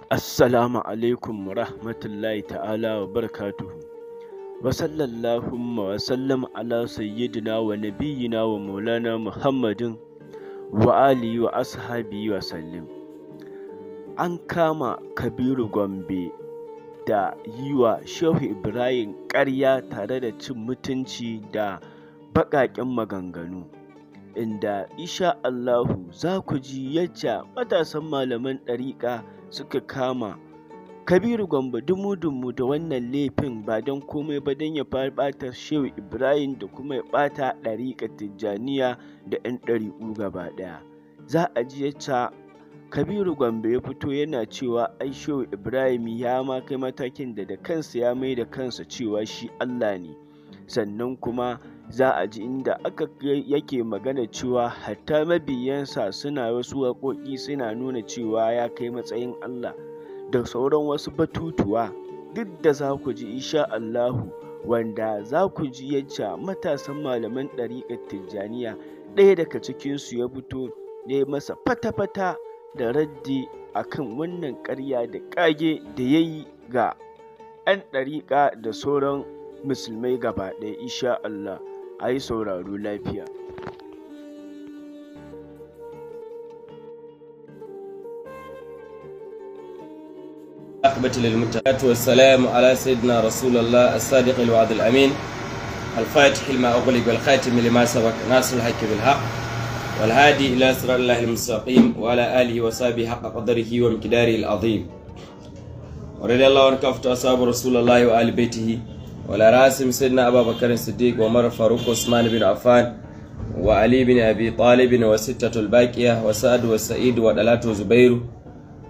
Assalamu alaikum wa rahmatullahi ta'ala wa barakatuhu. Wa sallallahu wa sallam ala sayyidina wa nabiyyina wa maulana Muhammadin wa alihi wa ashabihi wa sallim. An kama Kabiru Gombe da yi wa Shehu Ibrahim ƙarya tare da cin mutunci da baƙaƙen maganganu, inda insha Allahu za ku ji yadda matasan malaman ɗariƙa suka kama Kabiru Gombe dumu-dumu da wannan laifin ba don komai ba don ya ɓata Shehu Ibrahim da kuma ya ɓata ɗariƙar Tijjaniya da 'yan ɗariƙu gaba ɗaya. Za a ji yadda Kabiru Gombe ya fito yana cewa ai Shehu Ibrahim ya ma kai matakin da kansa ya mai da kansa cewa shi Allah ne, sannan kuma za a ji inda yake magana cewa hatta mabiyansa suna wasu waƙoƙi suna nuna cewa ya kai matsayin Allah da sauran wasu batutuwa, duk da za ku ji insha Allahu, wanda za ku ji yadda matasan malaman ɗariƙar Tijjaniya ɗaya daga cikinsu ya fito ya yi masa fata-fata da raddi akan wannan ƙarya da ƙage da ya yi ga 'yan ɗariƙa da sauran musulmai gaba ɗaya insha Allah. A yi sauraro lafiya. والسلام على سيدنا رسول الله الصادق الوعد الأمين الفاتح لما أغلق والخاتم لما سبق ناصر الحق بالحق والهادي إلى صراط الله المستقيم وعلى آله وصحبه حق قدره ومقداره العظيم ورضي الله عن كافة أصحاب رسول الله وآل بيته وعلى راسهم سيدنا أبا بكر الصديق وعمر فاروق وعثمان بن عفان وعلي بن أبي طالب وستة الباقية وسعد وسعيد وطلحة وزبير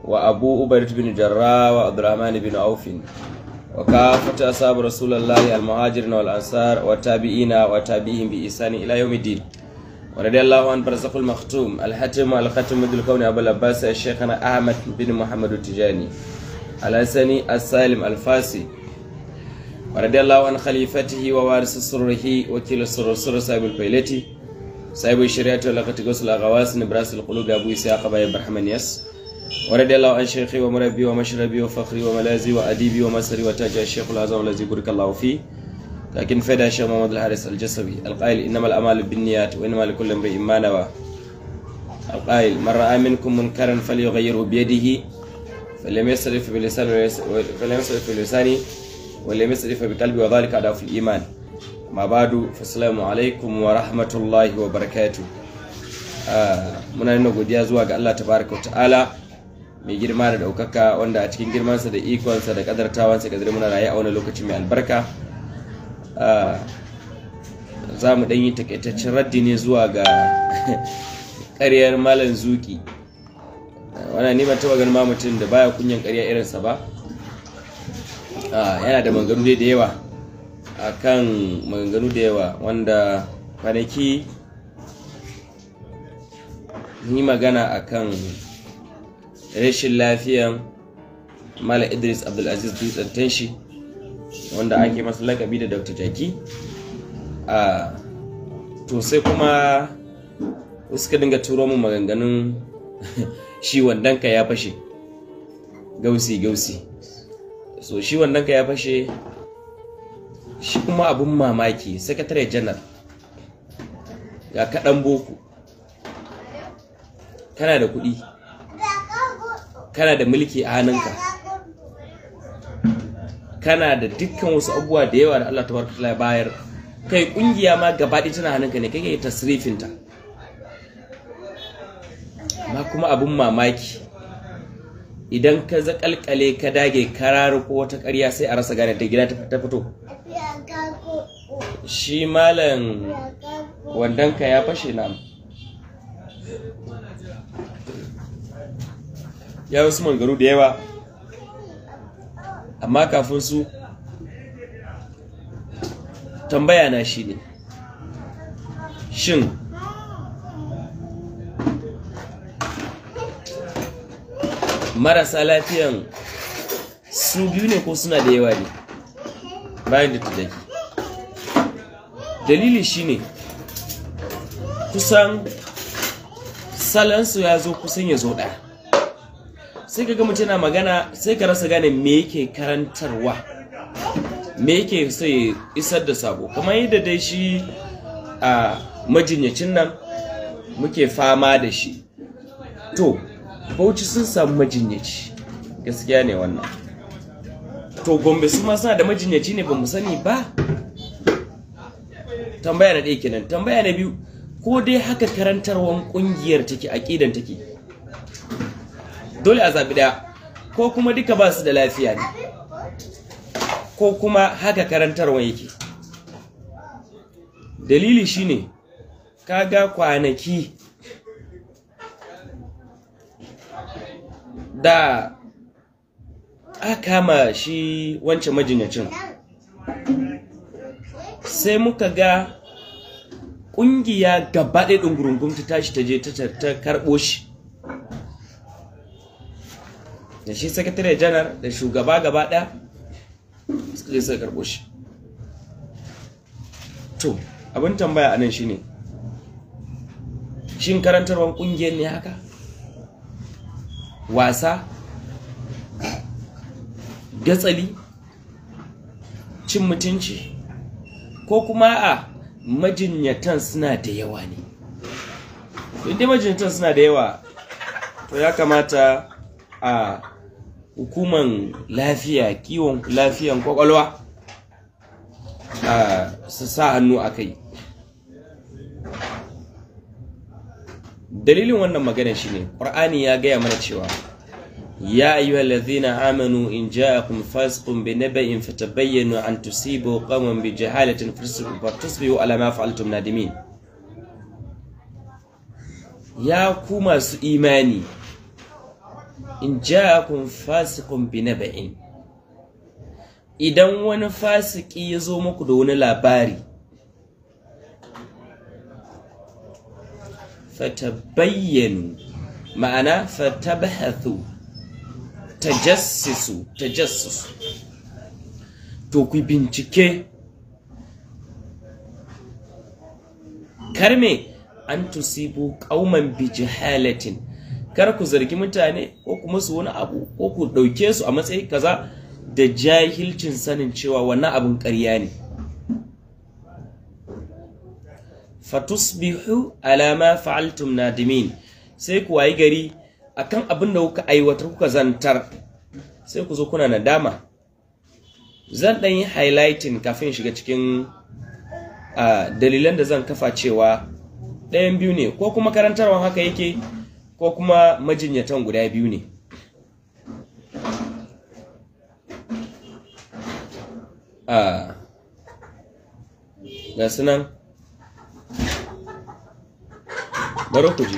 وأبو عبيدة بن جراح وعبد الرحمن بن عوف وكافة أصحاب رسول الله المهاجرين والأنصار والتابعين وتابعيهم بإحسان إلى يوم الدين ورضي الله عن برزق المختوم الحاتم الختم مد الكون أبو العباس الشيخنا أحمد بن محمد التجاني الحسني السالم الفاسي ورضي الله عن خليفته ووارث سره وكيل السرور صاحب الفيلتي صاحب الشريعة ولقد غسل الغواص نبراس القلوب أبو إسحاق بن إبراهيم ياس ورضي الله عن شيخي ومربي ومشربي وفخري وملازي وأديبي ومسري وتاج الشيخ الأعظم الذي بارك الله فيه لكن فدا الشيخ محمد الحارث الجسوي القائل إنما الأعمال بالنيات وإنما لكل امرئ ما نوى القائل من رأى منكم منكرا فليغيره بيده فلم يسرف بلسانه ولم يسرف بقلبه وذلك أضعف الإيمان ما بعد فالسلام عليكم ورحمة الله وبركاته. muna nuna godiya zuwa ga Allah tabaraka wa ta'ala mai girma da daukaka, wanda a cikin girmansa da ikonsa da kadartawansa kadari muna raye a wani lokaci mai albarka. Za mu dan yi takaitaccen raddi ne zuwa ga ƙaryar malam Zuki. Wannan ni ban taba ganin ma mutum da baya kunyan ƙarya irinsa ba. Yana da maganganu da yawa akan maganganu da yawa, wanda kwanaki yi magana akan rashin lafiyan Malam Idris Abdulaziz Dutsen Tanshi, wanda ake masa lakabi da Dr. Jaki. To sai kuma suka dinga turo min maganganun shi wandanka ya fashe, gausi. So shi wandanka ya fashe, shi kuma abun mamaki sakatare janar ga kaɗan boko, kana da kuɗi, kana da mulki a hannunka, kana da dukkan wasu abubuwa da yawa da Allah tabaraka ta'ala bayar, kai kungiya ma gaba ɗaya tana hannunka ne, kake tasrifinta. Amma kuma abun mamaki idan ka zakalkale ka dage kararu ko wata ƙarya sai a rasa gane da gida ta fito. Shi malam wandanka ya fashe na ya wasu mangaru da yawa, amma kafin su tambaya na shi ne, shin marasa lafiyan su biyu ne ko suna da yawa ne bayan da Tijjaki? Dalili shine kusan salansu ya zo kusan ya zo ɗaya. sai ka ga mutum yana magana sai ka rasa gane me yake karantarwa, me yake so ya isar da sabo. Kamar yadda dai shi a majinyacin nan muke fama da shi, to Bauchi sun samu majinyaci, gaskiya ne wannan. To Gombe su ma suna da majinyaci ne ba mu sani ba. Tambaya na ɗaya kenan. Tambaya na biyu, ko dai haka karantarwan ƙungiyar take, aƙidan take, dole a zaɓi ɗaya, ko kuma duka ba su da lafiya ne, ko kuma haka karantarwan yake. Dalili shine kaga kwanaki da aka kama shi wancan majinyacin, sai muka ga ƙungiya gaba ɗaya ɗungurungun ta tashi ta je ta karɓo shi, da shi sakatare janar da shugaba gaba ɗaya suka je suka karɓo shi. To abin tambaya anan shine, shin karantarwar ƙungiyar ne haka? Wasa, gatsali, cin mutunci, ko kuma a majinyatan suna da yawa ne? Inda majinyatan suna da yawa, to ya kamata a hukuman lafiya, kiwon lafiyan kwakwalwa su sa hannu a kai. Dalilin wannan magana shine Qur'ani ya gaya mana cewa ya ayyuhallazina amanu in ja'akum fasiqun binaba'in fatabayyanu an tusibu qawman bijahalatin fatusbihu ala ma fa'altum nadimin. Ya ku masu imani, in ja'akum fasiqun binaba'in, idan wani fasiki ya zo muku da wani labari, fatabayyanu, ma'ana fatabhathu, tajassus, to ku bincike, karme an tusibu qauman bijahalatin, kar ku zargi mutane ko kuma su wani abu ko ku dauke su a matsayi kaza da jahilcin sanin cewa wannan abun ƙarya ne. Fatusbihu ala ma fa'altum nadimin, sai ku wayi gari akan abin da kuka aiwatar, kuka zantar, sai ku zo kuna nadama. Zan dan yi highlighting kafin shiga cikin dalilan da zan kafa cewa ɗayan biyu ne, ko kuma karantarwan haka yake, ko kuma majinyatan guda biyu ne. Ga sunan bari ku ji.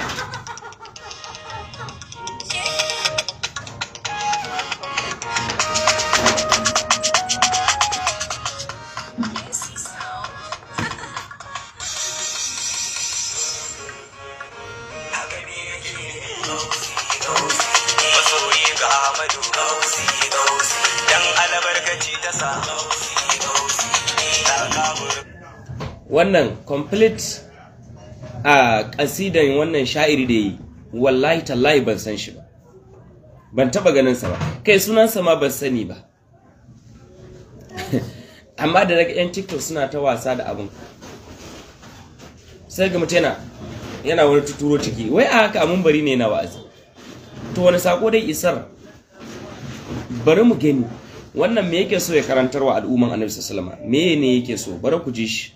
Wannan complete kasidan wannan sha'iri da yi, wallahi tallahi ban san shi ba, ban taba ganin sa ba, kai sunansa ma ban sani ba. Amma da daga yan TikTok suna ta wasa da abun, sai ga mutum yana wani tuturo ciki, wai a haka amun bari ne na wa'azi. To wani sako dai isar, bari mu gani wannan me yake so ya karantarwa al'umman Annabi sallallahu alaihi wasallam, me ne yake so, bari ku ji shi.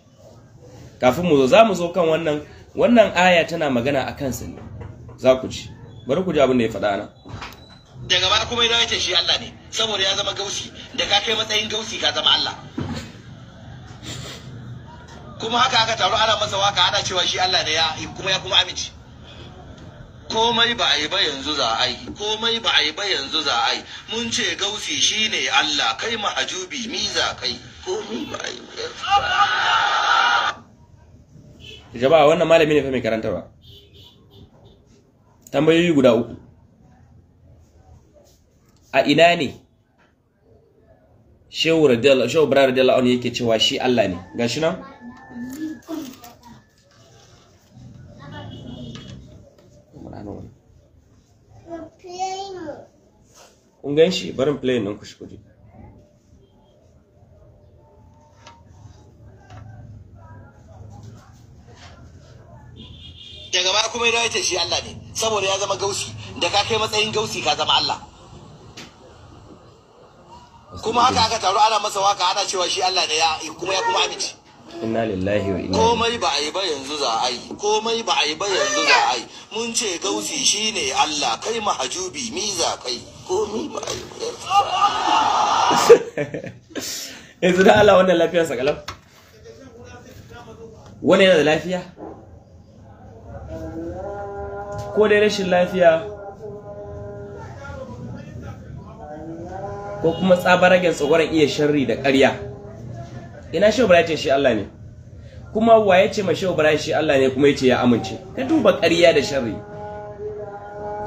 Kafin mu zo, za mu zo kan wannan aya tana magana a kansa ne, za ku ji, bari ku ji abin da ya faɗa nan. Daga baya kuma ya ce shi Allah ne, saboda ya zama gausi, da ka kai matsayin gausi ka zama Allah. Kuma haka aka taru ana masa waka ana cewa shi Allah ne, ya kuma amince. Komai ba a yi ba yanzu za a yi, komai ba a yi ba yanzu za a yi, mun ce gausi shine Allah, kai mahajubi miza kai, komai ba a yi ba yanzu za a yi. Jama'a wannan malami ne fa mai karantarwa. Tambayoyi guda uku. A ina ne Shehu Ibrahim radiyallahu anhu yake cewa shi Allah ne? Gashi nan? kun gan shi barin play nan ku shi kuje. daga baya kuma ya ce shi Allah ne saboda ya zama gausi, da ka kai matsayin gausi ka zama Allah. Kuma haka aka taru ana masa waka ana cewa shi Allah ne ya kuma amince. Inna lillahi wa inna komai ba a yi ba yanzu za a yi, komai ba a yi ba yanzu za a yi. Mun ce gausi shine Allah, kai mahajubi miza kai, komai ba a yi ba yanzu da Allah wannan lafiyar sa kalau. Wani yana da lafiya ko dai rashin lafiya ko kuma tsabaragen tsogoron iya sharri da ƙarya. Ina Shehu Ibrahim ce shi Allah ne, kuma waye ce ma Shehu Ibrahim shi Allah ne kuma yace ya amince? Ka duba ƙarya da sharri.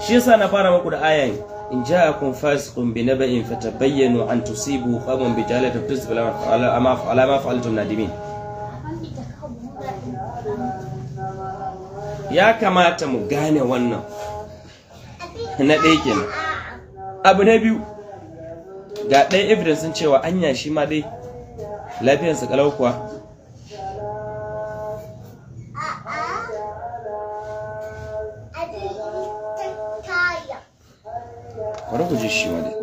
Shi yasa na fara muku da ayan in ja'akum fasiqun bi naba'in fatabayyanu an tusibu qawman bi jahalatin tusbihu ala ma fa'altum nadimin. Ya kamata mu gane wannan na ɗaya kenan. Abu na biyu, ga ɗaya evidence sun cewa anya shi ma dai lafiyarsa kalau kuwa. Bari ku ji shi ma dai.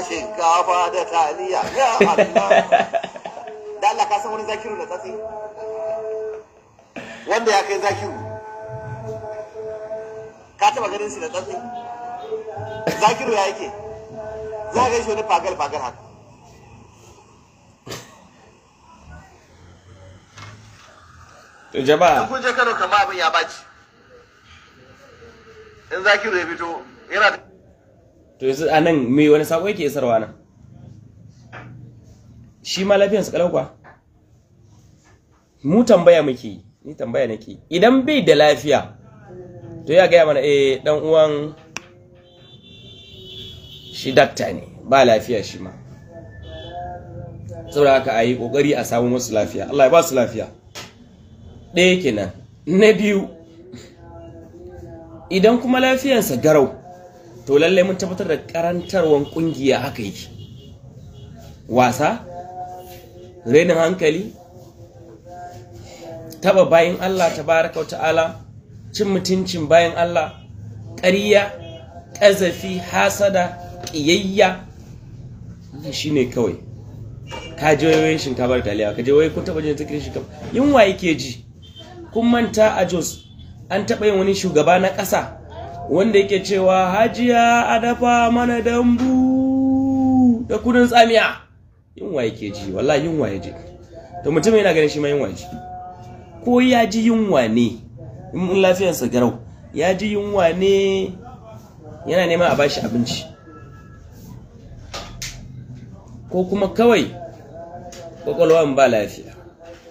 Shinkafa da taliya ya Allah. Da Allah ka san wani Zakiru da tsatsi wanda ya kai Zakiru, ka taba ganin shi da tsatsi? Zakiru ya yake, za ka shi wani fagal haka. To jama'a, kun je Kano kamar abin ya baci, in Zakiru ya fito yana to yanzu anan me wani sako yake isarwa nan? Shi ma lafiyarsa kalau kuwa? Mu tambaya muke, ni tambaya nake. Idan bai da lafiya to ya gaya mana dan uwan shi dakta ne, ba lafiya shi ma. Saboda haka ayi kokari a samu musu lafiya. Allah ya ba su lafiya. Ɗaya kenan. Na biyu, idan kuma lafiyarsa garau to lalle mun tabbatar da karantarwan kungiya haka yake. Wasa, renin hankali, taba bayin Allah tabaraka ta'ala, cin mutuncin bayin Allah, ƙarya, ƙazafi, hasada, ƙiyayya, wannan shine kawai. Ka je wayoyin shinkafar taliya, ka je wayoyin kun taba jin zikirin shinkafa, yunwa yake ji. Kun manta a Jos an taba yin wani shugaba na ƙasa wanda yake cewa hajiya a dafa mana dambu da kudin tsamiya. Yunwa yake ji, wallahi yunwa ya ji. To mutum yana ganin shi ma yunwa ji, ko ya ji yunwa ne, in lafiyarsa garau ya ji yunwa ne, yana neman a bashi abinci, ko kuma kawai kwakwalwan ba lafiya.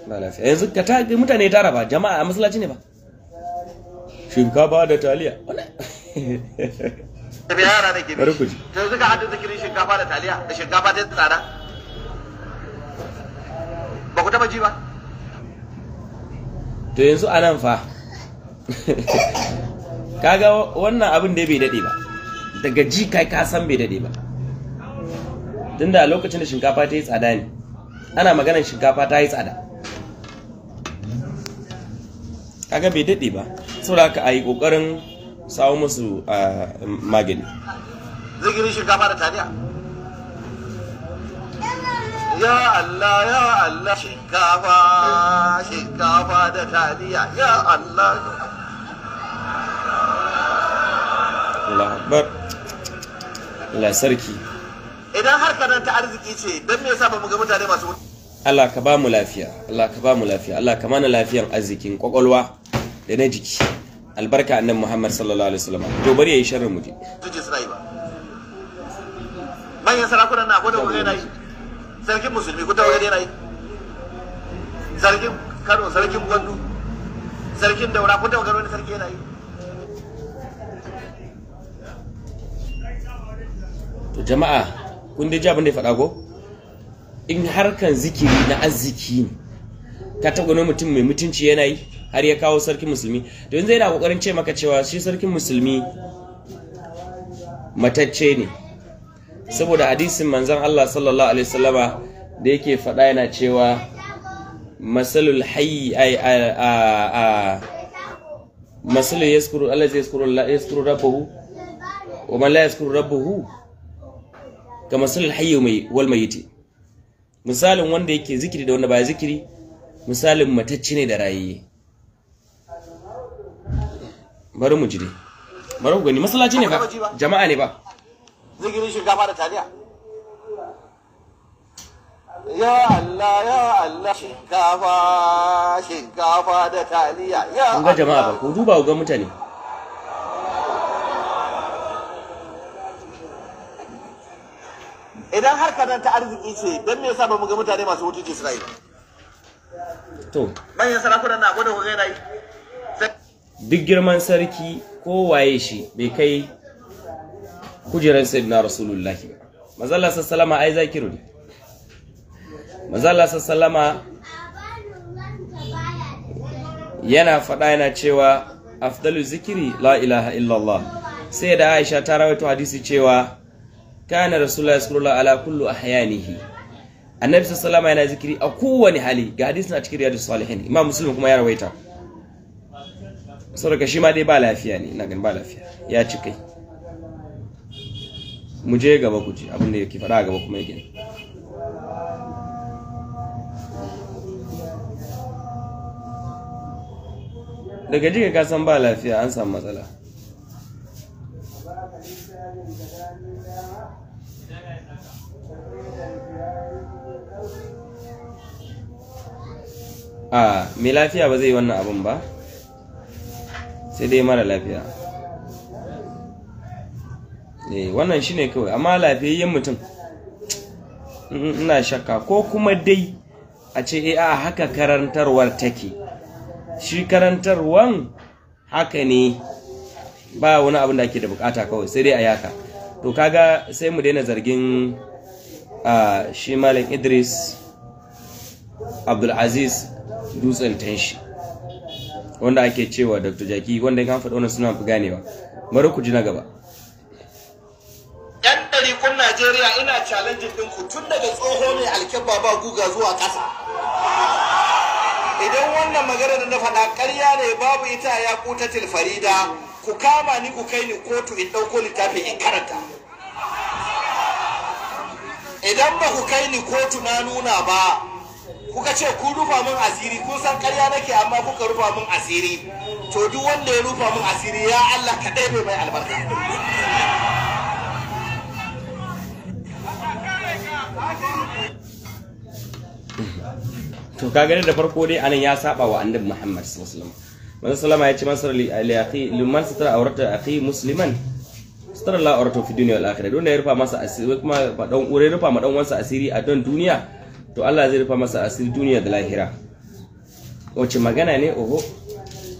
Yanzu ka ta mutane tara ba, jama'a a masallaci ne ba, shinkafa da taliya. yara da ke bishi to suka hada zikirin shinkafa da taliya da shinkafa ta tsada, ba ku taba ji ba? To yanzu anan fa kaga wannan abin da bai dade ba, daga ji kai ka san bai dade ba, tunda lokacin da shinkafa ta yi tsada ne ana maganar shinkafa ta yi tsada, kaga bai dade ba. Saboda haka ayi kokarin sawo musu magani. Zikirin shinkafa da taliya, ya Allah ya Allah, shinkafa da taliya, ya Allah. Allah akbar, Allah sarki. Idan har kanan ta arziki ce, don me yasa ba mu ga mutane masu Allah ka ba mu lafiya, Allah ka ba mu lafiya, Allah ka mana lafiyan arzikin kwakwalwa da na jiki. Albarka annabi Muhammad sallallahu alaihi wasallam. To bari yayi sharrin mu je. Tuje suna yi ba. Manyan sarakunan na abu da wani yana yi. Sarkin musulmi ku ta wani yana yi. Sarkin Kano, sarkin Gwandu, sarkin Daura ku ta wani sarki yana yi. To jama'a, kun dai ji abin da ya faɗa ko? In harkan zikiri na arziki ne, ka taɓa wani mutum mai mutunci yana yi? har ya kawo sarkin musulmi. To yanzu yana kokarin ce maka cewa shi sarkin musulmi matacce ne, saboda hadisin manzon Allah sallallahu alaihi wasallama da yake faɗa yana cewa masalul hayy masalu yaskuru Allah yaskuru rabbahu wa man la yaskuru rabbahu ka masalul hayy wal mayyit. Misalin wanda yake zikiri da wanda ba zikiri misalin matacce ne da rayiye. Bari mu jire, bari ku gani masallaci ne ba jama'a ne ba zikirin shinkafa da taliya. Ya Allah shinkafa da taliya ya kun ga jama'a ba ku duba ku ga mutane. Idan har kanan ta arziki ce don me yasa ba mu ga mutane masu mutunci suna yi? To manyan sarakunan na gwada kuka yana yi. duk girman sarki ko waye shi bai kai kujerar sayyidina rasulullahi ba. Mazalla sallama ai zakiru ne. Mazalla sallama yana faɗa yana cewa afdalu zikiri la ilaha illallah. Sai da Aisha ta rawaito hadisi cewa kana rasulullahi sallallahu ala kullu ahyanihi. Annabi sallama yana zikiri a kowane hali. Ga hadisin a cikin riyadus salihin. Imam Muslim kuma ya rawaita. Saboda shi ma dai ba lafiya ne, ina ganin ba lafiya. Ya ci kai. Mu je gaba ku ji abin da yake faɗa gaba kuma yake. Daga jika ka san ba lafiya an samu matsala. Mai lafiya ba zai yi wannan abin ba, sai dai mara lafiya. Wannan shine kawai, amma lafiyayyen mutum ina shakka ko kuma dai a ce haka karantarwar take. Shi karantarwan haka ne, ba wani abin da ake da bukata kawai sai dai a yaka. To kaga sai mu daina zargin shi Malam Idris Abdulaziz Dutsen Tanshi wanda ake cewa Dr. Jaki, wanda kan faɗa wannan suna fi ganewa. Bari ku ji na gaba. Yan ɗarikun Najeriya ina challenging ɗinku tun daga tsoho mai alkyabba ba guga zuwa ƙasa. Idan wannan magana da na faɗa ƙarya ne babu ita ya kutatil farida, ku kama ni ku kai ni kotu in ɗauko littafi in karanta. Idan ba ku kai ni kotu na nuna ba, kuka ce ku rufa min asiri, kun san ƙarya nake amma kuka rufa min asiri, to duk wanda ya rufa min asiri ya Allah ka ɗebe mai albarka. To kaga da farko dai anan ya saba wa annabi Muhammad sallallahu alaihi wasallam. Manzo sallama ya ce masar li akhi liman satara awrata akhi musliman satara la awrata fi dunya wal akhirah. Don ya rufa masa asiri kuma dan ure rufa ma dan wansa asiri a don duniya, to Allah zai rufa masa asiri duniya da lahira. Wace magana ne oho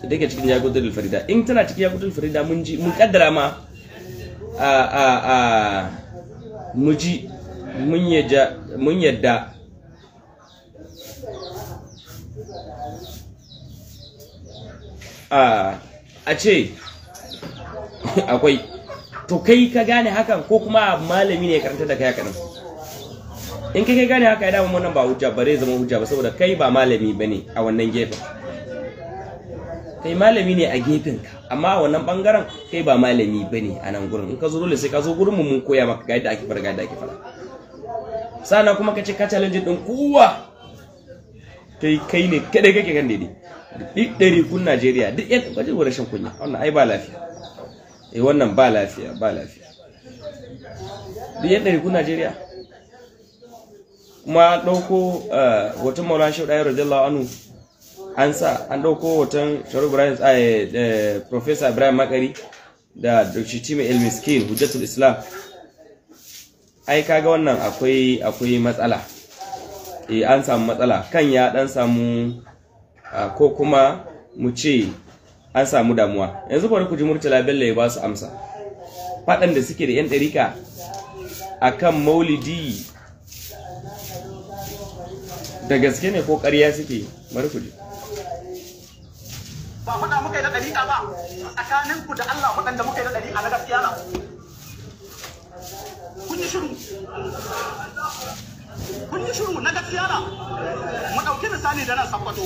dake cikin yaqutul farida. In tana cikin yaqutul farida mun ji mun kaddara ma muji mun yadda a ce akwai, to kai ka gane hakan ko kuma malami ne ya karanta da kai haka nan? In kai gane haka ya dama wannan ba hujja bare zama hujja ba, saboda kai ba malami bane a wannan gefen. Kai malami ne a gefen ka, amma a wannan bangaren kai ba malami bane a nan gurin. In ka zo dole sai ka zo gurin mu mun koya maka ga yadda ake fara, ga yadda ake fara. Sannan kuma ka ce ka challenge din kowa, kai ne kada kake kan daidai. Duk ɗarikun Najeriya duk yan kwaje wa rashin kunya, wannan ai ba lafiya. Wannan ba lafiya, ba lafiya. Duk yan ɗarikun Najeriya kuma an ɗauko hoton Maulana Shehu Ɗahir radiyallahu anhu an sa, an ɗauko hoton Sharu Ibrahim Professor Ibrahim Makari da Dr. Timi El Miskin Hujjatul Islam. Ai kaga wannan akwai matsala. An samu matsala kan ya dan samu ko kuma mu ce an samu damuwa. Yanzu bari ku ji Murtala Bello ya ba su amsa. Faɗan da suke da yan ɗarika akan maulidi da gaske ne ko ƙarya suke? Bari ku ji. ba faɗa muka yi da ɗariƙa ba tsakaninku da Allah waɗanda muka yi da ɗariƙa na gaskiya na kun yi shiru na gaskiya na mu ɗauki misali da nan Sakkwato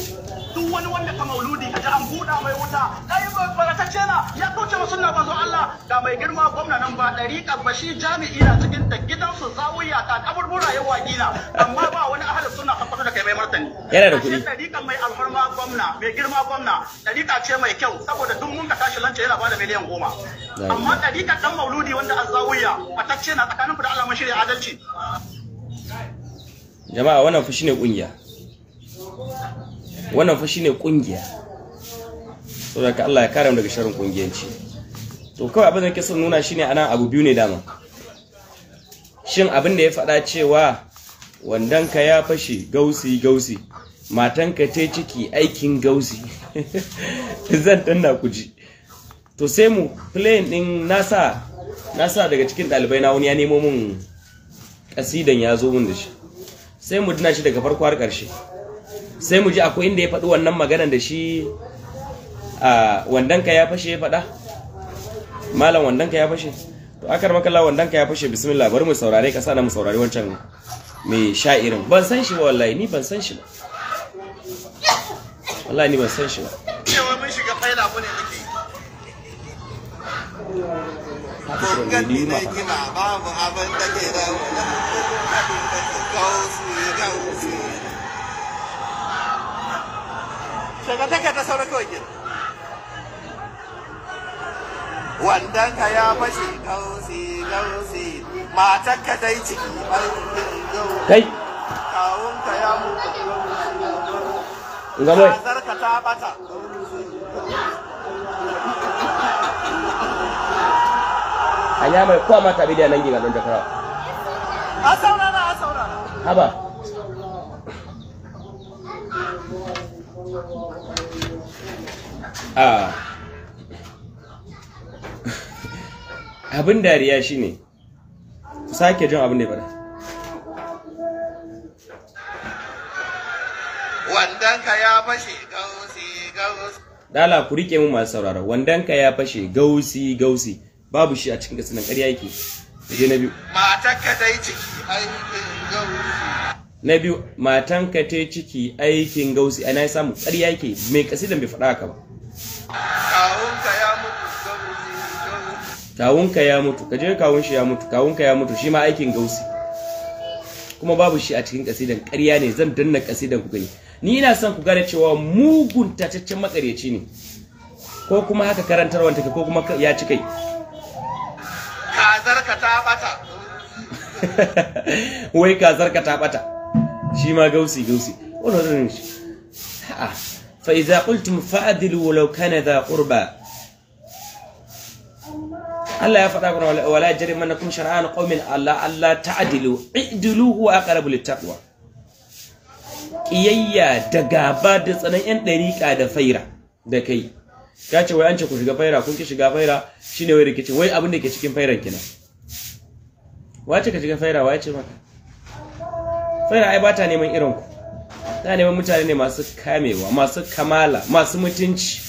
duk wani wanda ka mauludi ka ji an buɗa mai wuta kai baratacce na ya kauce wa sunna manzo Allah da mai girma gwamna nan ba ɗariƙa ba shi jami'i na cikin da gidansu zawiya ta kaburbura yawa gina amma ba wani ahli sunna Sakkwato da kai mai martani yana da kuɗi ɗariƙa mai alfarma gwamna mai girma gwamna ɗariƙa ce mai kyau saboda duk mun ka tashi lance yana bada miliyan 10 amma ɗariƙa dan mauludi wanda a zawiya batacce na tsakanin ku da Allah mun shirya adalci jama'a wannan fa shine kungiya saboda ka Allah ya kare mu daga sharrin kungiyanci to kawai abin da nake son nuna shine anan abu biyu ne dama shin abin da ya faɗa cewa wandanka ya fashe gausi matanka ta ciki aikin gausi zan danna ku ji to sai mu plane din nasa daga cikin ɗalibai na wani ya nemo mun kasidan ya zo mun da shi sai mu dina shi daga farko har ƙarshe sai mu ji akwai inda ya faɗi wannan maganar da shi a wandanka ya fashe ya faɗa malam wandanka ya fashe to akar makalla wandanka ya fashe bismillah bari mu saurare ka sana mu saurari wancan mai sha'irin ban san shi ba wallahi ni ban san shi ba wallahi ni ban san shi ba cewa mun shiga faida mu ne nake babu abin da ke da gausi shiga take ta sauran kawai ke wandanka ya fashe gausi matakka dai ciki kai kawunka ya mutu ga mai zarka ta bata hanya mai kwa mata bidiyon nan gina don jakara a saurara haba abin dariya shine ku sake jin abin da ya fara wandanka ya fashe gausi dala ku rike mu masu sauraro wandanka ya fashe gausi babu shi a cikin gasinan ƙarya yake je na biyu matanka dai ciki aikin gausi na biyu matanka ta ciki aikin gausi ana samu ƙarya yake mai kasidan bai faɗa haka ba kawunka ya mutu kaje kawun shi ya mutu kawunka ya mutu shi ma aikin gausi kuma babu shi a cikin kasidan ƙarya ne zan danna kasidan ku gani ni ina son ku gane cewa mugun tacaccen makareci ne ko kuma haka karantarwar take ko kuma ya ci kai kazarka ta bata wai kazarka ta bata shi ma gausi wannan shi fa idza qultum fa'dilu walau kana dha qurba Allah ya faɗa mana wala jarimannakum shar'an qaumin alla ta'dilu i'dilu huwa aqrabu littaqwa kiyayya da gaba da tsanan yan dariƙa da faira da kai kace wai an ce ku shiga faira kun ki shiga faira shine wai rikici wai abin da ke cikin fairan kina wace ka shiga faira wace maka faira ai bata neman irin ku ta neman mutane ne masu kamewa masu kamala masu mutunci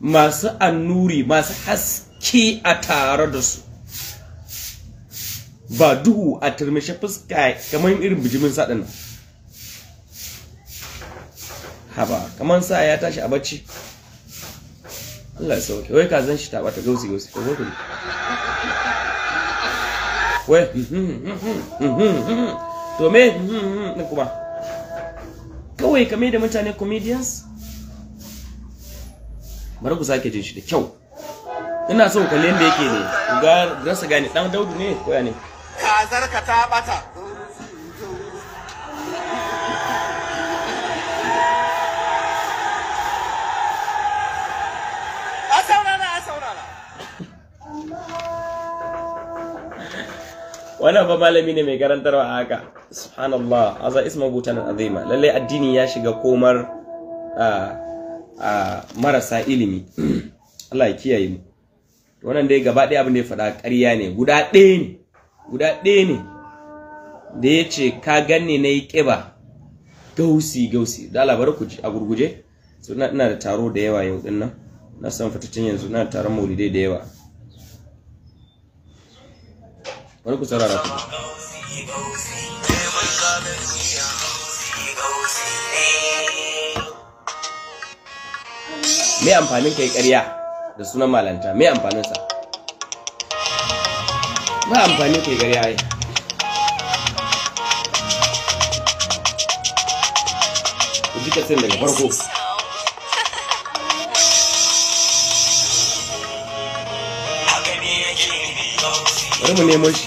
masu annuri masu haske a tare da su ba duhu a turmishe fuska kamar irin bijimin saɗin nan haba kamar sa ya tashi a bacci Allah ya sauke wai ka zan shi ta bata gausi ko zo wai to me ne kuma kawai kame da mutane comedians bari ku sake jin shi da kyau ina so kalle yanda yake ne ga rasa gane dan Daudu ne ko ya ne kazarka ta bata a saurara wannan ba malami ne mai karantarwa a haka subhanallah azza isma butanan azima lalle addini ya shiga komar marasa ilimi Allah ya kiyaye mu wannan dai gaba ɗaya abin da ya faɗa ƙarya ne guda ɗaya ne da ya ce ka ganni na yi ƙiba gausi da labarai ku ji a gurguje so ina da taro da yawa yau din nan, na san fitattun yanzu ina da taron maulidai da yawa. Bari ku saurara ku. Me amfanin kai ƙarya da sunan malanta? Me amfaninsa? Ba amfani kai ƙarya ai. Ku ji kasin daga farko. Bari mu nemo shi.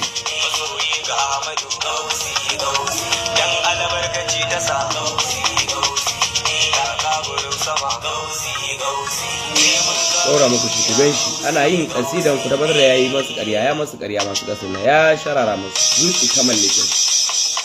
Ɗora muku shi ku gan shi ana yin ƙasidan ku tabbatar da yayi masu ƙarya, ya masu ƙarya masu ƙasar na ya sharara musu zuci kamar likin.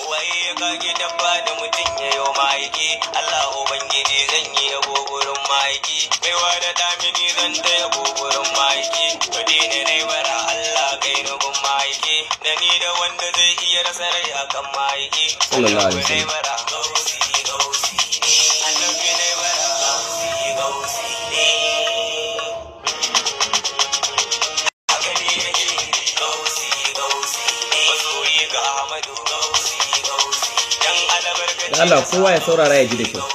Waye ka ge dabba da mutum ya yo maiki, Allah ubangiji zan yi yabo gurin maiki, baiwa da damini zan ta yabo gurin maiki, madina ne bara Allah kai ni gun maiki, da ni da wanda zai iya rasa rai akan maiki. Sallallahu alaihi wasallam. Allah kowa ya saurara ya ji da kyau.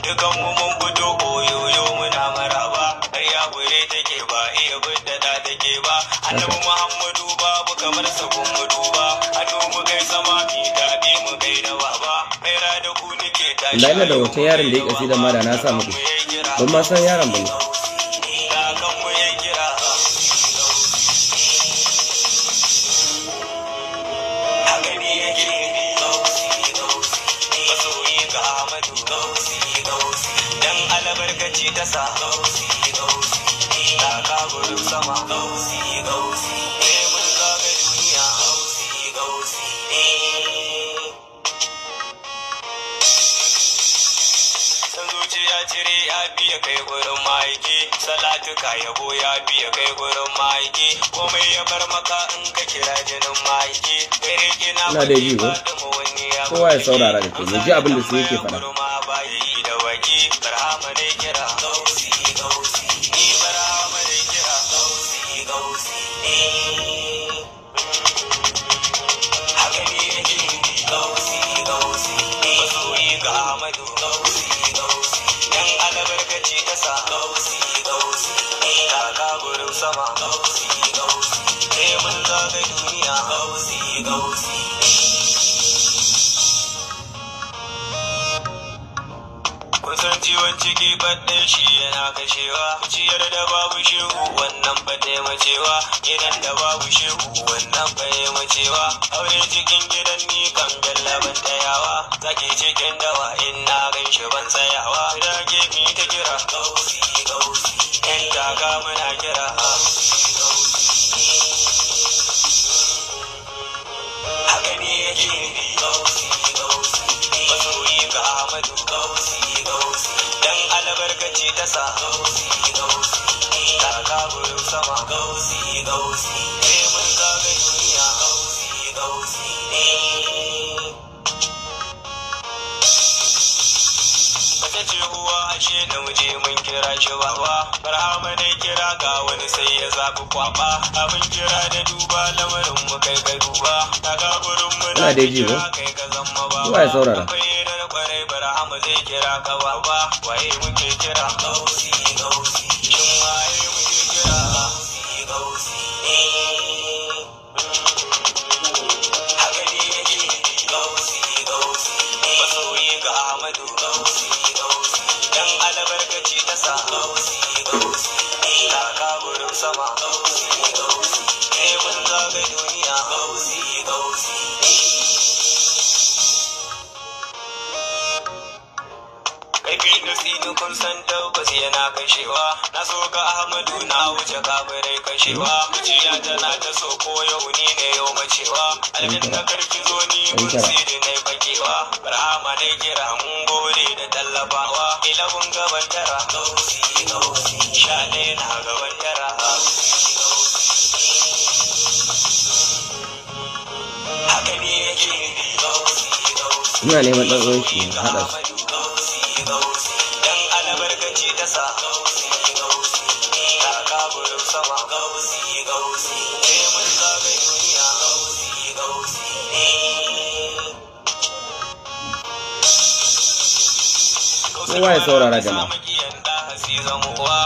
Dukan mu mun fito koyoyo muna maraba, har ya gure take ba iya gudda da take ba, annabi Muhammadu babu kamar sa kun mu duba, hannu mu kai sama fi daɗi mu kai da baba, mai da ku nake tashi. Allah yana da wata yaron da ya kasi da mada na sa muku. Ban ma san yaron bane. Cire ya biya kai gurin maiki, salatu ka yabo ya biya kai gurin maiki, komai ya bar maka in ka kira jinin maiki, kare kina Ina da ji ko? Kowa ya saurara da kyau, ji abin da su yake faɗa. Da waki barhama ne kira gausi gausi, ni barhama ne kira gausi gausi, haka ne yake gausi gausi, masoyi ga Ahmadu gausi gausi, dan albarkaci kasa gausi gausi, kaka gurin sama gausi gausi, mun zaga duniya gausi gausi. Kusan ciwon ciki baɗin shi yana kashewa, ciyar da babu shehu wannan ba taimacewa, gidan da babu shehu wannan ba taimacewa, aure cikin gidan ni kan bella ban tayawa, zaki cikin dawa in na gan shi ban tsayawa, da gefe ta kira gausi gausi, in daga muna kira gausi gausi, haka ne yake gausi gausi, masoyi ga Ahmadu gausi gausi, dan albarkaci ta sa gausi gausi, kaka gurin sama gausi gausi, mun zaga duniya gausi gausi. Mace ce uwa ashe da muje mun kira shi baba, barhama ne kira ga wani sai ya zaɓi kwaba, abin kira da duba lamarin mu kai ga duba, kaka gurin mu na kira kai ka zama baba. Kowa ya saurara. Barhama zai kira ka baba, waye muke kira gausi gausi, shin waye muke kira gausi gausi, haka ne yake gausi gausi, masoyi ga Ahmadu gausi gausi, dan albarkaci ta sa gausi gausi, kaka gurin sama gausi gausi, mun zaga duniya gausi gausi. Kaifi nusinu kun san tabbas yana kashewa, na so ga Ahmadu na wuce kafirai kashewa, zuciya tana ta so ko yau ni ne yau macewa, almin na karki zo ni mun siri na bakewa, barhama ne kira mun gode da tallafawa, ilabun gaban tara gausi gausi, sha ɗaya na gaban tara gausi ina neman dan uwan shi hada su dan albarkaci ta sa ta kaburin sama mun zaga duniya kowa ya saurara jama'a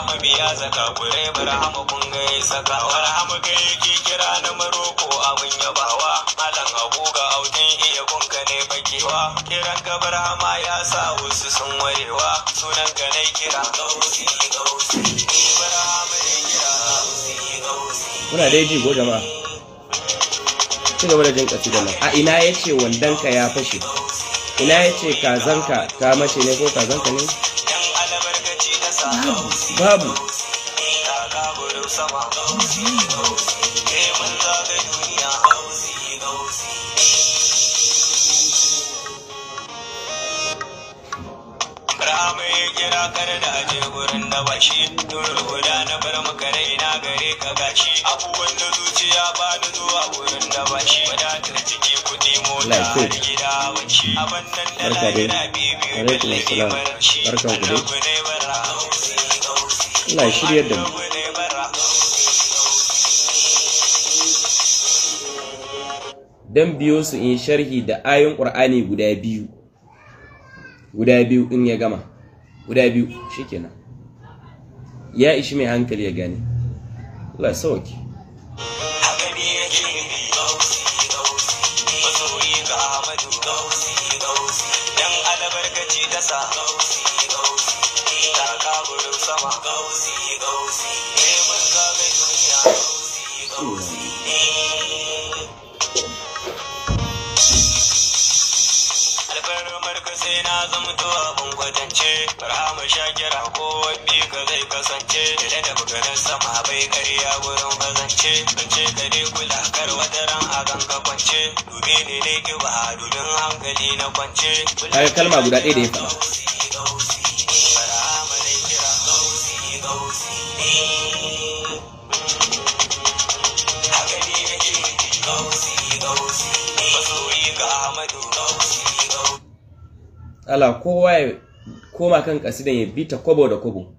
mabiya zaka kure barhama kun ga saka barhama ga yake kira na maroko abun yabawa malam abu ga audin iya gunka ne bakewa kiran ka barhama ya sa wasu sun warewa sunan ka ne kira barhama ne kira muna dai ji go jama'a ci gaba da jin kasidan nan a ina yace wandanka ya fashe ina yace kazanka ta mace ne ko kazanka ne babu kira kar da aje gurin da bashi nurul guda na bar maka raina gare ka gashi abubuwan da zuciya ba da zuwa gurin da bashi wadatar ciki kudi mota har gida bashi abin nan da lahira bibiyu da lage marar shi annabu ne bara Allah ya shiryar da mu dan biyo su in sharhi da ayoyin Qur'ani guda biyu in ya gama guda biyu shikenan ya ishi mai hankali ya gane Allah sauki dan albarkaci ta sa ta kaburin sama mun zaga duniya sai na zamto abin kwatance barhama shakira ko wabbi ka zai kasance da da bugarin sama bai karya gurin bazance zance ka dai kula kar wata ran a ganka kwance dube ne ne ki ba dudun hankali na kwance kai kalma guda ɗaya da ya faɗa barhama ne kira haka ne yake masoyi ga Ahmadu Allah kowa ya koma kan kasidan ya bi ta kobo da kobo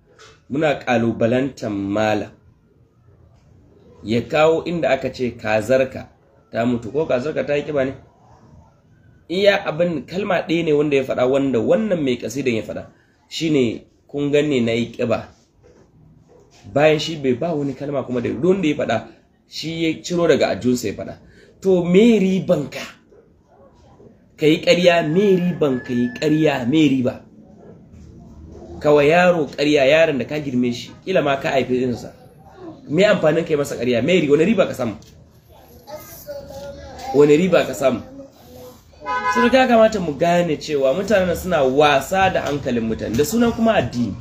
muna kalubalantan mala ya kawo inda aka ce kazarka ta mutu ko kazarka ta yi kiba ne iya abin kalma ɗaya ne wanda ya faɗa wanda wannan mai kasidan ya faɗa shine kun ganne na yi kiba bayan shi bai ba wani kalma kuma da wanda ya faɗa shi ya ciro daga ajunsa ya faɗa to me ribanka ka yi ƙarya me riban ka yi ƙarya me riba kawai yaro ƙarya yaron da ka girme shi kila ma ka haife ɗinsa me amfanin ka yi masa ƙarya me riba wani riba ka samu wani riba ka samu sun ka kamata mu gane cewa mutanen suna wasa da hankalin mutane da sunan kuma addini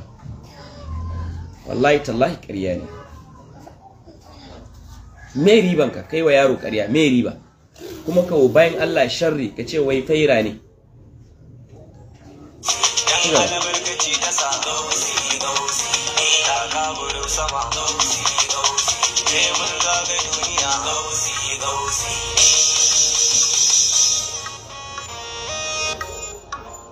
wallahi tallahi ƙarya ne me riban ka kai wa yaro ƙarya me riba kuma kawo bayan Allah sharri ka ce wai faira ne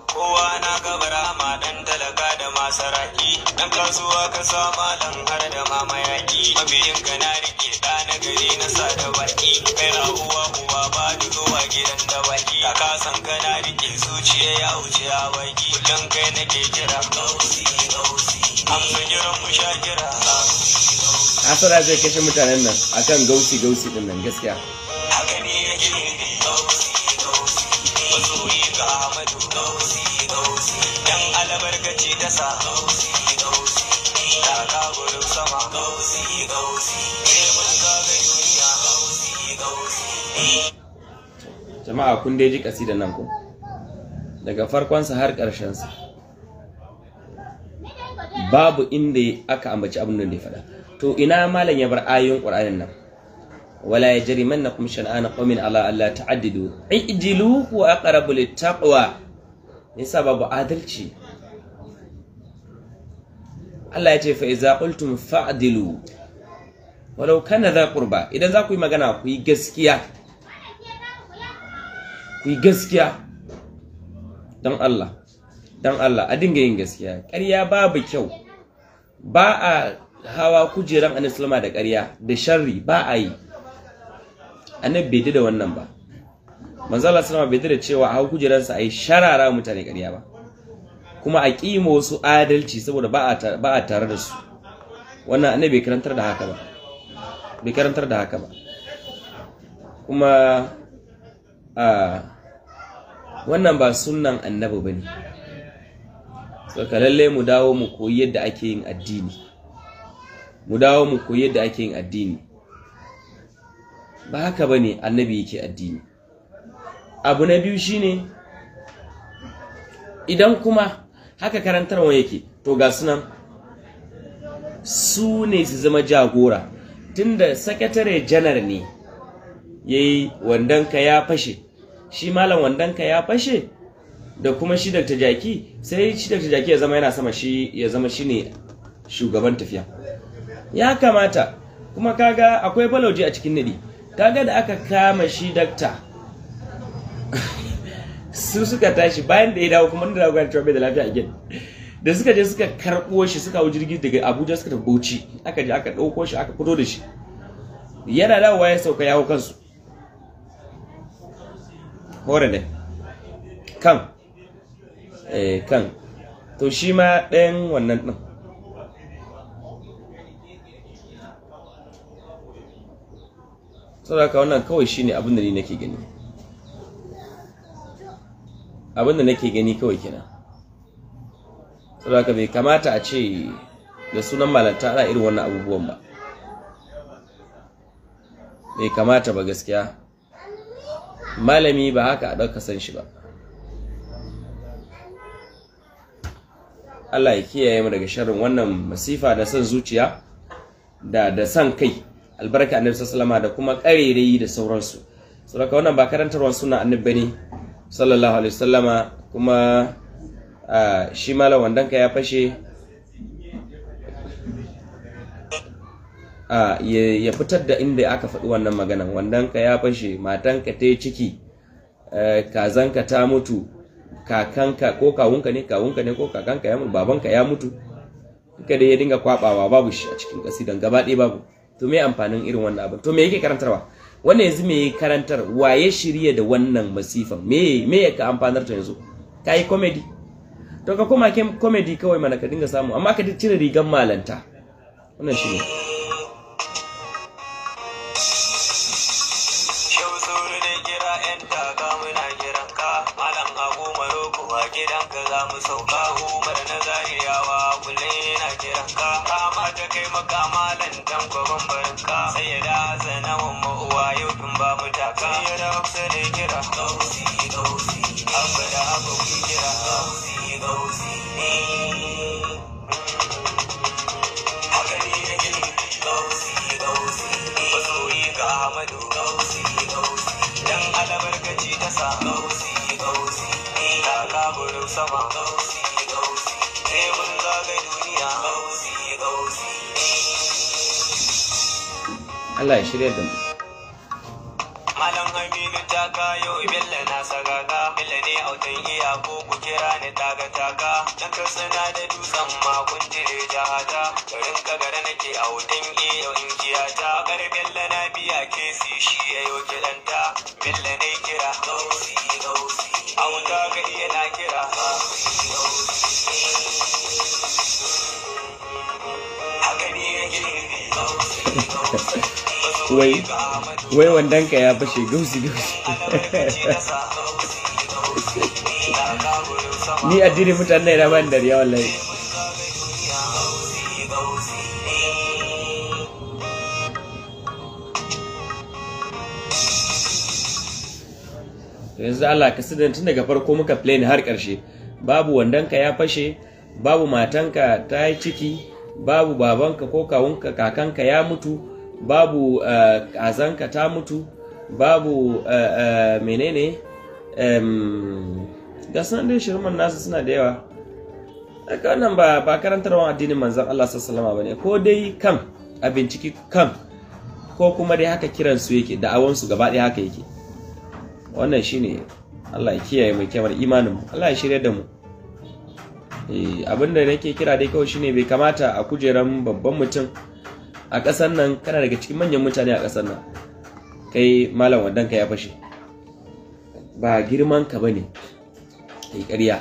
kowa na gabara ma dan talaka da masaraki dan kasuwa ka sama dan har da mamayaki mabiyin ka na rike da na gari na sa da baki kai na uwa ba da zuwa gidan da baki ka san ka na rike zuciya ya wuce a baki kullum kai nake kira amsa jiran mu sha kira asara zai kashe mutanen nan akan gausi din nan gaskiya haka ne yake masoyi ga Ahmadu dan albarkaci ta sa ta kaburin sama mun zaga duniya jama'a kun dai ji kasidan nan ko daga farkon sa har ƙarshen sa babu inda aka ambaci abin da ya faɗa to ina malam ya bar ayoyin Qur'anin nan wala yajrimannakum shan'ana qawmin ala alla ta'addidu ijilu wa aqrabu littaqwa nisa babu adalci Allah ya ce fa iza qultum fa'dilu walau kana za qurba idan za ku yi magana ku yi gaskiya dan Allah a dinga yin gaskiya. Ƙarya babu kyau, ba a hawa kujeran Annabi sallama da ƙarya da sharri, ba a yi. Annabi bai da wannan ba. Manzo Allah sallama bai da cewa a hawa kujeransa a yi sharara mutane ƙarya ba, kuma a kima wasu adalci saboda ba a tare da su. Wannan Annabi bai karantar da haka ba, kuma wannan ba sunnan Annabi bane. Saka lalle mu dawo mu koyi yadda ake yin addini, ba haka bane Annabi yake addini. Abu na biyu shine, idan kuma haka karantarwa yake, to ga sunan su ne su zama jagora. Tunda sakatare janar ne yayi wandanka ya fashe, shi malam wandanka ya fashe, da kuma shi Dr. Jaki, sai shi Dr. Jaki ya zama yana sama, shi ya zama shine shugaban tafiya. Ya kamata kuma kaga akwai balauje a cikin nadi. Kaga da aka kama shi dakta su suka tashi bayan da ya dawo, kuma da dawo ga bai da lafiya again, da suka je suka karbo shi, suka hau jirgi daga Abuja suka tafi Bauchi, aka je aka dauko shi aka fito da shi, yana dawowa ya sauka yawo kansu hore ne kan to shi ma ɗayan wannan ɗin. Saboda wannan kawai shine abin da ni nake gani, kawai kenan. Saboda bai kamata a ce da sunan malanta ana irin wannan abubuwan ba, bai kamata ba gaskiya. Malami ba haka a ɗauka san shi ba. Allah ya kiyaye mu daga sharrin wannan masifa da san zuciya da san kai, albarka Annabi sallallahu alaihi wasallam, da kuma ƙarerai da sauransu. Saboda wannan ba karantarwar sunna Annabi bane sallallahu alaihi wasallama. Kuma shi malam wandanka ya fashe, ya fitar da inda aka faɗi wannan maganan. Wandanka ya fashe, matanka ta yi ciki, kazanka ta mutu, kakanka ko kawunka ne ko kakanka ya mutu, babanka ya mutu, kada ya dinga kwabawa, babu shi a cikin kasidan gaba ɗaya babu. To me amfanin irin wannan abin? To me yake karantarwa? Wannan yanzu me yake karantar? Waye shirye da wannan masifan? Me yake amfanar ta yanzu? Kai comedy? To ka koma comedy kawai mana ka dinga samu, amma ka cire rigan malanta. Wannan shine. Gidanka za mu sauka, Umar na Zariyawa kullum yana kiranka, kama ta kai maka malan tanko bambarinka, sai ya da zanawan ma'uwa yau tun ba mu taka, sai ya da hafsa da kira gausi abu da abu ki kira gausi haka ne ya gini gausi masoyi ga Ahmadu gausi dan alabarkaci ta sa gausi kaburin sama gausi sai mun zaga duniya gausi. Allah ya shirya da mu. Malam Aminu ta kayo Bello na sagaga, Bello ne autan iya ko ku kira ni taga dan ka sana da dutsen makon jire jahata, garin kagara nake autan iya in kiyata, kar Bello na biya kesi shi yayo kidanta, Bello ne kira gausi auta ga iya na kira haka ne yake wai wandanka ya fashe gausi ni addini mutane na ban dariya wallahi. Yanzu Allah ka sidan tun daga farko muka play har ƙarshe, babu wandanka ya fashe, babu matanka ta yi ciki, babu babanka ko kawunka kakanka ya mutu, babu kazanka ta mutu, babu menene ga sanan dai shirman nasu suna da yawa. Haka wannan ba karantarwa addinin manzon Allah sallallahu alaihi wasallam bane, ko dai kan a binciki kan, ko kuma dai haka kiransu yake, da'awansu gaba ɗaya haka yake. Wannan shine Allah ya kiyaye mu kyamar imanin mu, Allah ya shirye da mu. Abinda nake kira dai kawai shine bai kamata a kujeran babban mutum a ƙasar nan, kana daga cikin manyan mutane a ƙasar nan, kai malam wadanka ya fashe, ba girman ka bane kai ƙarya,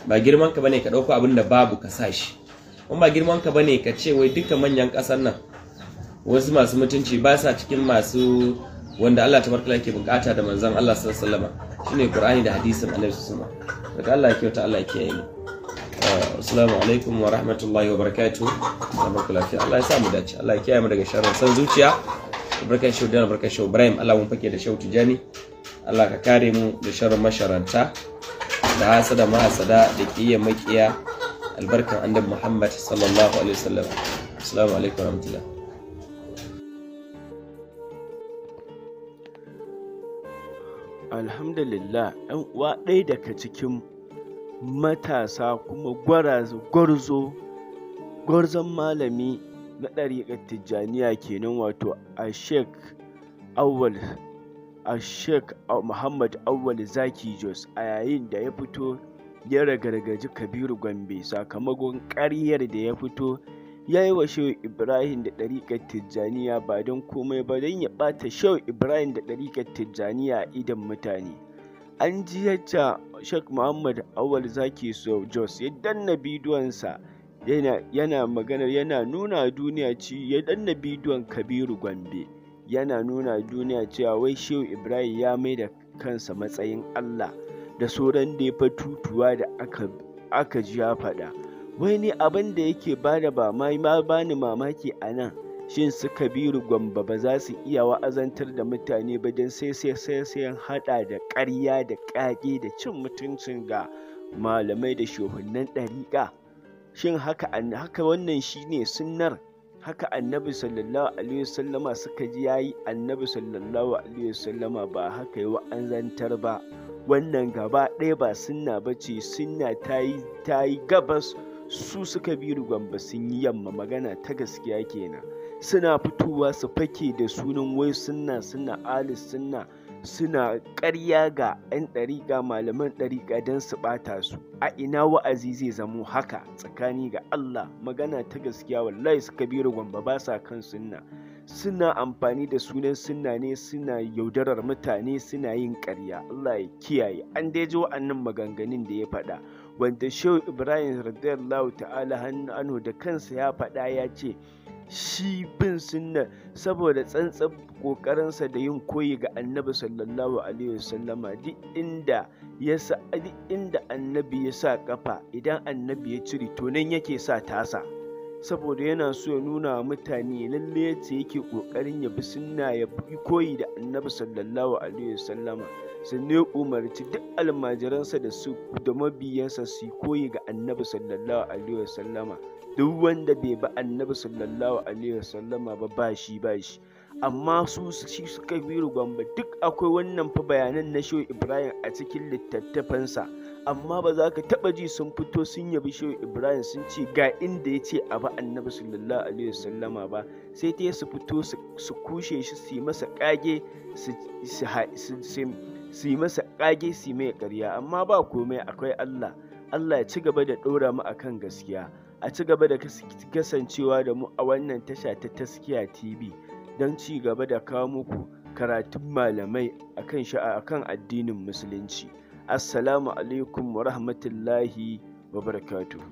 ba girman ka bane ka ɗauko abin da babu ka sa shi, kuma ba girman ka bane ka ce wai duka manyan ƙasar nan wasu masu mutunci ba sa cikin masu wanda Allah tabaraka yake bukata da manzon Allah sallallahu alaihi wasallam, shine Qur'ani da hadisin Annabi sallallahu alaihi wasallam. Daga Allah ya kyauta, Allah ya kiyaye mu. Assalamu alaikum wa rahmatullahi wa barakatuh. Allah ya sa mu dace, Allah ya kiyaye mu daga sharrin san zuciya. Barkan shau da barkan shau Ibrahim, Allah mun fake da shau Tijani. Allah ka kare mu da sharrin masharanta da hasada mahasada da kiyayya makiya, albarkan Annabi Muhammad sallallahu alaihi wasallam. Assalamu alaikum wa rahmatullahi. Alhamdulillah, ɗan uwa ɗaya daga cikin matasa kuma gwarzon malami na ɗariƙar Tijjaniya kenan, wato a Sheikh Muhammad Awwal Zaki Jos, a yayin da ya fito ya ragargaji Kabiru Gombe sakamakon ƙaryar da ya fito ya yi wa Shehu Ibrahim da ɗariƙar Tijjaniya, ba don komai ba don ya ɓata Shehu Ibrahim da ɗariƙar Tijjaniya a idon mutane. An ji yadda Sheikh Muhammad Awwal Zaki Jos ya danna bidiyonsa yana magana, yana nuna duniya ya danna bidiyon Kabiru Gombe yana nuna duniya cewa wai Shehu Ibrahim ya mai da kansa matsayin Allah da sauran da ya fatutuwa da aka ji ya faɗa. Wai ne abin da yake bani mamaki a nan, shin su Kabiru Gombe ba za su iya wa'azantar da mutane ba don sai haɗa da ƙarya da ƙage da cin mutuncin ga malamai da shehunan ɗariƙa? Shin haka wannan shine sunnar? Haka Annabi sallallahu alaihi wasallama suka ji yayi? Annabi sallallahu alaihi wasallama ba haka yi wa'azantar ba. Wannan gaba ɗaya ba sunna bace, sunna ta yi gabas, su suka Kabiru Gombe sun yi yamma. Magana ta gaskiya kenan, suna fitowa su fake da sunan wai suna alis suna ƙarya ga 'yan ɗariƙa, malaman ɗariƙa don su ɓata su. A ina wa'azi zai zamo haka? Tsakani ga Allah, magana ta gaskiya wallahi su Kabiru Gombe ba sa kan sunna, suna amfani da sunan sunna ne, suna yaudarar mutane, suna yin ƙarya. Allah ya kiyaye. An dai ji wa'annan maganganun da ya faɗa, wanda Shehu Ibrahim radiyallahu ta'ala anhu da kansa ya faɗa, ya ce shi bin sunna saboda tsantsan ƙoƙarinsa da yin koyi ga Annabi sallallahu alaihi wasallama, duk inda Annabi ya sa kafa, idan Annabi ya cire to nan yake sa tasa, saboda yana so ya nuna wa mutane lalle yace yake ƙoƙarin ya bi sunna, ya bi koyi da Annabi sallallahu alaihi wasallama. Sannan ya umarci duk almajiransa da mabiyansa su koyi ga Annabi sallallahu alaihi wasallama. Duk wanda bai bi Annabi sallallahu alaihi wasallama ba shi. Amma shi suka Kabiru Gombe duk akwai wannan fa bayanan na Shehu Ibrahim a cikin littattafansa, amma ba za ka taɓa ji sun fito sun yabi Shehu Ibrahim sun ce ga inda ya ce a bi Annabi sallallahu alaihi wasallama ba. Sai dai su fito su kushe shi, su yi masa ƙage, su yi masa ƙage, su yi mai ƙarya. Amma ba komai, akwai Allah ya ci gaba da ɗora mu akan gaskiya, a ci gaba da kasancewa da mu a wannan tasha ta Taskiya TV don ci gaba da kawo muku karatun malamai akan addinin musulunci. Assalamu alaikum wa rahmatullahi wa barakatuhu.